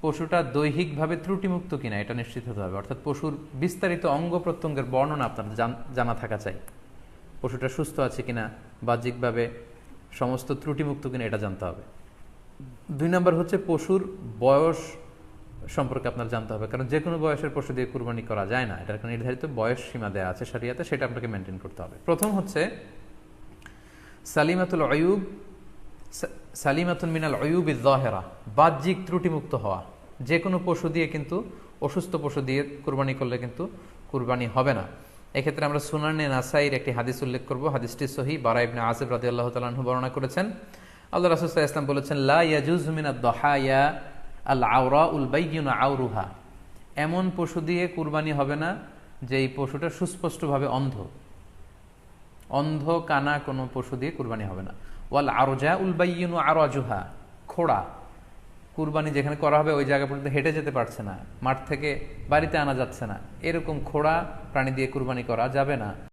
পশুটা দৈহিকভাবে ত্রুটিমুক্ত কিনা এটা নিশ্চিত হতে হবে। অর্থাৎ পশুর বিস্তারিত অঙ্গ প্রত্যঙ্গের বর্ণনা আপনার জানা থাকা চাই। পশুটা সুস্থ আছে কিনা, বাহ্যিকভাবে সমস্ত ত্রুটিমুক্ত কিনা এটা জানতে হবে। 2 নম্বর হচ্ছে পশুর বয়স সম্পর্কে আপনার জানতে হবে, কারণ যে কোনো বয়সের পশু দিয়ে কুরবানি করা যায় না, এটার একটা নির্ধারিত বয়স সীমা দেওয়া আছে শরিয়াতে, সেটা আপনাকে মেনটেন করতে হবে। প্রথম হচ্ছে সালিমাতুল আয়ুব, সালিমাতুন মিনাল আয়ুবিজ যাহিরা, বাহ্যিক ত্রুটিমুক্ত হওয়া। যে কোনো পশু দিয়ে কিন্তু, অসুস্থ পশু দিয়ে কুরবানি করলে কিন্তু কুরবানি হবে না। এক্ষেত্রে আমরা সুনানে নাসাইর একটি হাদিস উল্লেখ করব। হাদিসটি সহিহ, বারা ইবনে আসিব রাদিয়াল্লাহু তাআলা আনহু বর্ণনা করেছেন। আল্লাহ রাসূল সাল্লাল্লাহু আলাইহি ওয়াসাল্লাম বলেছেন, লা ইয়াজুজু মিনাদ দাহায়া আল আওরাউল বাইয়িনু আওরুহা, এমন পশু দিয়ে কুরবানি হবে না যে এই পশুটা সুস্পষ্টভাবে অন্ধ। অন্ধ কানা কোনো পশু দিয়ে কুরবানি হবে না। ওয়াল আরজাউল বাইয়িনু আরাজুহা, খোড়া, কুরবানি যেখানে করা হবে ওই জায়গা পর্যন্ত হেঁটে যেতে পারছে না, মাঠ থেকে বাড়িতে আনা যাচ্ছে না, এরকম খোড়া প্রাণী দিয়ে কুরবানি করা যাবে না।